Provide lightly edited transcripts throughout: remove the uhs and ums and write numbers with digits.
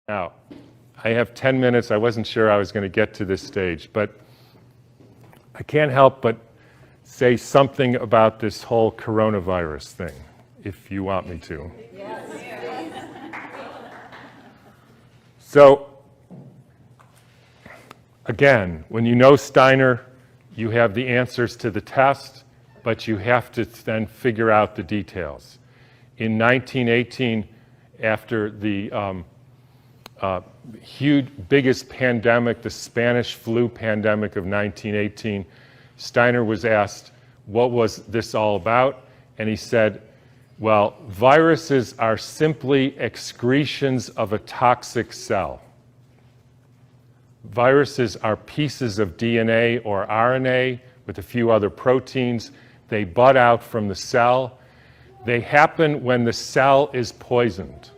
Now, I have 10 minutes. I wasn't sure I was going to get to this stage, but I can't help but say something about this whole coronavirus thing, if you want me to. Yes. So, again, when you know Steiner, you have the answers to the test, but you have to then figure out the details. In 1918, after the biggest pandemic, the Spanish flu pandemic of 1918, Steiner was asked, what was this all about? And he said, well, viruses are simply excretions of a toxic cell. Viruses are pieces of DNA or RNA with a few other proteins. They bud out from the cell. They happen when the cell is poisoned.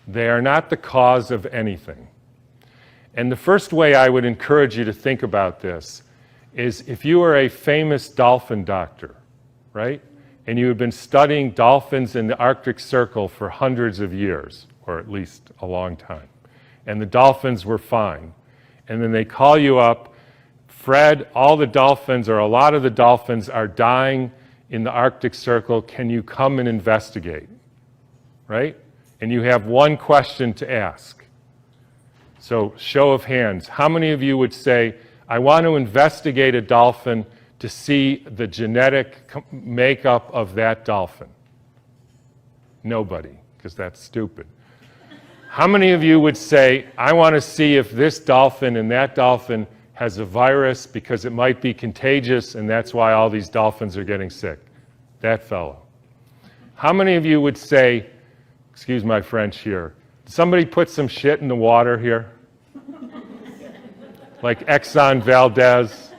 They are not the cause of anything. And the first way I would encourage you to think about this is if you are a famous dolphin doctor, right? And you have been studying dolphins in the Arctic Circle for hundreds of years, or at least a long time, and the dolphins were fine. And then they call you up, Fred, all the dolphins, or a lot of the dolphins, are dying in the Arctic Circle. Can you come and investigate? Right? And you have one question to ask. So, show of hands. How many of you would say, I want to investigate a dolphin to see the genetic makeup of that dolphin? Nobody, because that's stupid. How many of you would say, I want to see if this dolphin and that dolphin has a virus because it might be contagious and that's why all these dolphins are getting sick? That fellow. How many of you would say, excuse my French here, somebody put some shit in the water here? Like Exxon Valdez?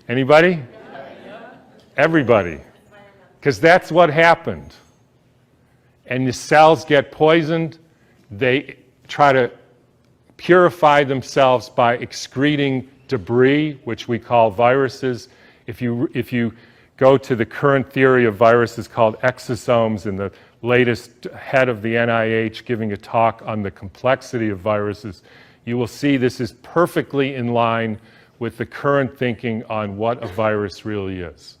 Anybody? Everybody. Because that's what happened. And the cells get poisoned. They try to purify themselves by excreting debris, which we call viruses. If you go to the current theory of viruses called exosomes, and the latest head of the NIH giving a talk on the complexity of viruses, you will see this is perfectly in line with the current thinking on what a virus really is.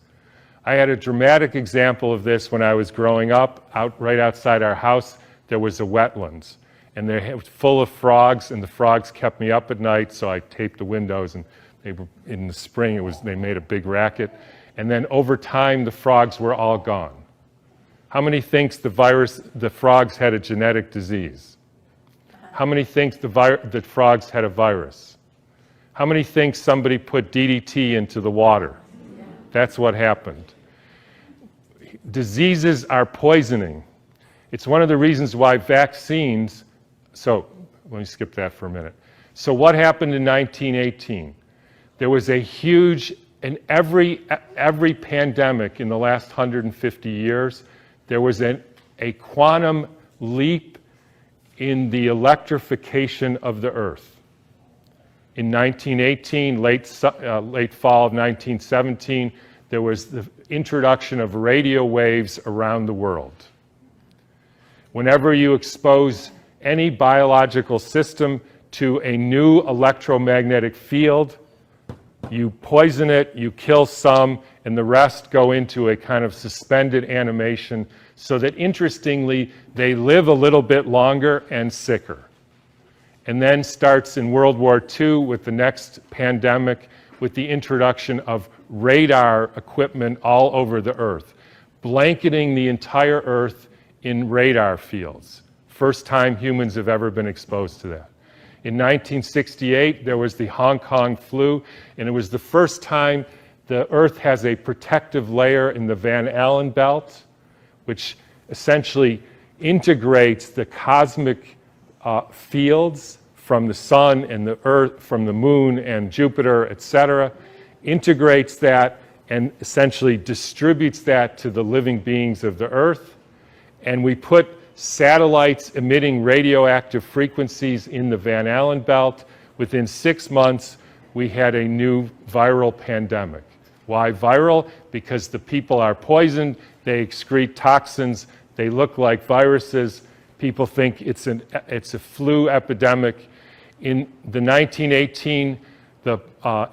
I had a dramatic example of this when I was growing up. Right outside our house, there was a wetlands. And it was full of frogs, and the frogs kept me up at night, so I taped the windows, and in the spring they made a big racket. And then over time, the frogs were all gone. How many thinks the frogs had a genetic disease? How many thinks the frogs had a virus? How many think somebody put DDT into the water? That's what happened. Diseases are poisoning. It's one of the reasons why vaccines, so let me skip that for a minute. So what happened in 1918? There was a huge, in every pandemic in the last 150 years, there was a quantum leap in the electrification of the Earth. In 1918, late fall of 1917, there was the introduction of radio waves around the world. Whenever you expose any biological system to a new electromagnetic field, you poison it, you kill some, and the rest go into a kind of suspended animation so that, interestingly, they live a little bit longer and sicker. And then starts in World War II with the next pandemic with the introduction of radar equipment all over the Earth, blanketing the entire Earth in radar fields. First time humans have ever been exposed to that. In 1968, there was the Hong Kong flu, and it was the first time the Earth has a protective layer in the Van Allen belt, which essentially integrates the cosmic fields from the sun and the Earth, from the moon and Jupiter, etc., integrates that and essentially distributes that to the living beings of the Earth. And we put satellites emitting radioactive frequencies in the Van Allen belt. Within 6 months, we had a new viral pandemic. Why viral? Because the people are poisoned, they excrete toxins, they look like viruses. People think it's a flu epidemic. In the 1918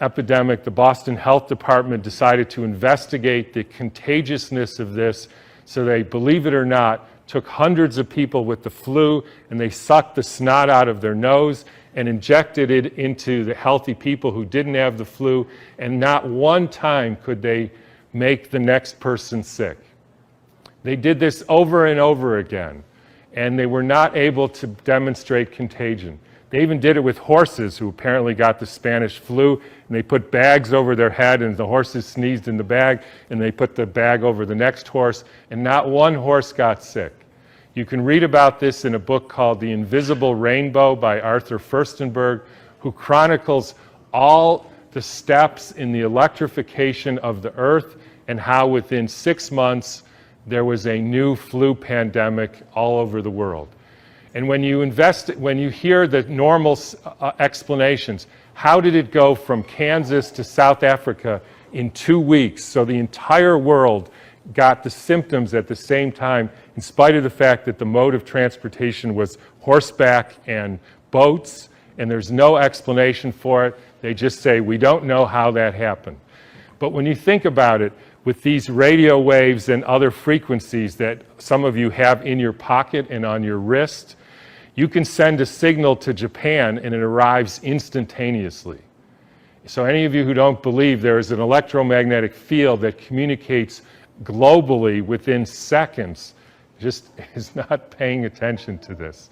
epidemic, the Boston Health Department decided to investigate the contagiousness of this. So they, believe it or not, took hundreds of people with the flu and they sucked the snot out of their nose and injected it into the healthy people who didn't have the flu, and not one time could they make the next person sick. They did this over and over again, and they were not able to demonstrate contagion. They even did it with horses who apparently got the Spanish flu, and they put bags over their head, and the horses sneezed in the bag, and they put the bag over the next horse, and not one horse got sick. You can read about this in a book called The Invisible Rainbow by Arthur Furstenberg, who chronicles all the steps in the electrification of the earth and how within 6 months there was a new flu pandemic all over the world. And when you hear the normal explanations, how did it go from Kansas to South Africa in 2 weeks? So the entire world got the symptoms at the same time, in spite of the fact that the mode of transportation was horseback and boats, and there's no explanation for it. They just say, we don't know how that happened. But when you think about it, with these radio waves and other frequencies that some of you have in your pocket and on your wrist, you can send a signal to Japan and it arrives instantaneously. So any of you who don't believe, there is an electromagnetic field that communicates globally within seconds, just is not paying attention to this.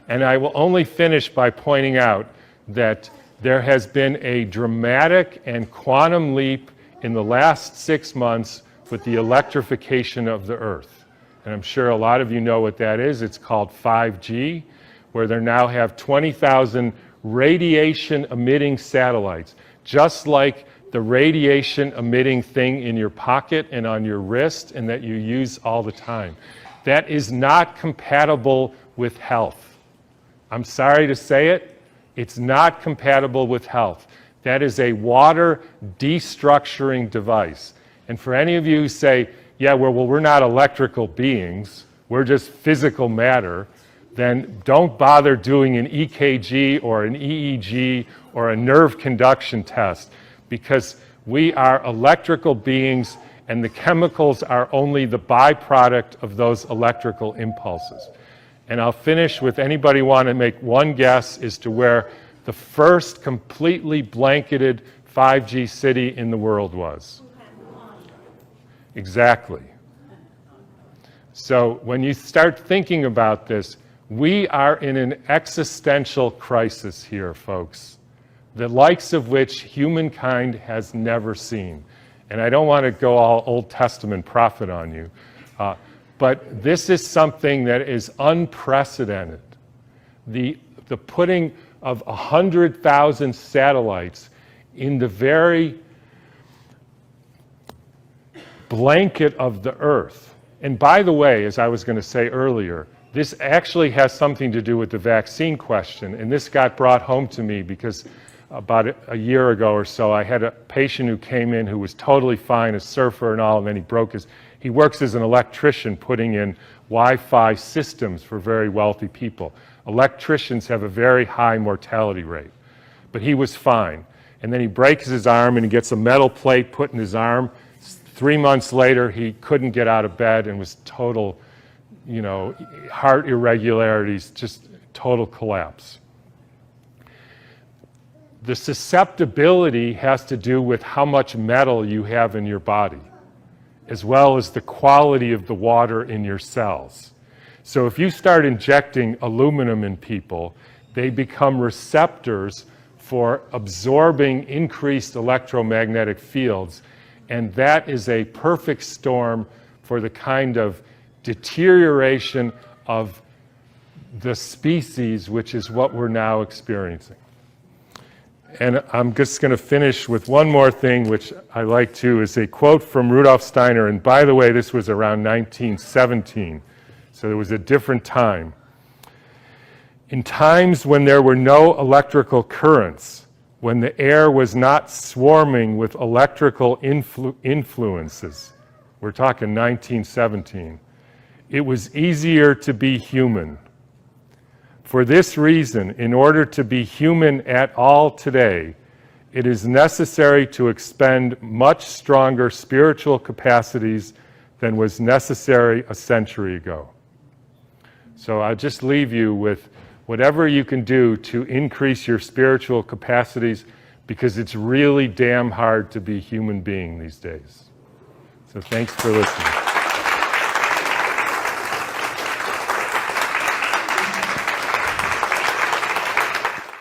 And I will only finish by pointing out that there has been a dramatic and quantum leap in the last 6 months with the electrification of the Earth. And I'm sure a lot of you know what that is. It's called 5G, where they now have 20,000 radiation-emitting satellites, just like the radiation-emitting thing in your pocket and on your wrist and that you use all the time. That is not compatible with health. I'm sorry to say it, it's not compatible with health. That is a water destructuring device. And for any of you who say, yeah, well, we're not electrical beings, we're just physical matter, then don't bother doing an EKG or an EEG or a nerve conduction test, because we are electrical beings and the chemicals are only the byproduct of those electrical impulses. And I'll finish with, anybody want to make one guess as to where the first completely blanketed 5G city in the world was? Exactly. So when you start thinking about this, we are in an existential crisis here, folks, the likes of which humankind has never seen. And I don't want to go all Old Testament prophet on you, but this is something that is unprecedented. The putting of 100,000 satellites in the very blanket of the Earth. And by the way, as I was going to say earlier, this actually has something to do with the vaccine question, and this got brought home to me because about a year ago or so, I had a patient who came in who was totally fine, a surfer and all, and then he works as an electrician putting in Wi-Fi systems for very wealthy people. Electricians have a very high mortality rate, but he was fine. And then he breaks his arm and he gets a metal plate put in his arm. 3 months later, he couldn't get out of bed and was total, heart irregularities, just total collapse. The susceptibility has to do with how much metal you have in your body, as well as the quality of the water in your cells. So if you start injecting aluminum in people, they become receptors for absorbing increased electromagnetic fields, and that is a perfect storm for the kind of deterioration of the species, which is what we're now experiencing. And I'm just going to finish with one more thing, which I like to, is a quote from Rudolf Steiner. And by the way, this was around 1917, so it was a different time. In times when there were no electrical currents, when the air was not swarming with electrical influences, we're talking 1917, it was easier to be human. For this reason, in order to be human at all today, it is necessary to expend much stronger spiritual capacities than was necessary a century ago. So I'll just leave you with whatever you can do to increase your spiritual capacities, because it's really damn hard to be a human being these days. So thanks for listening.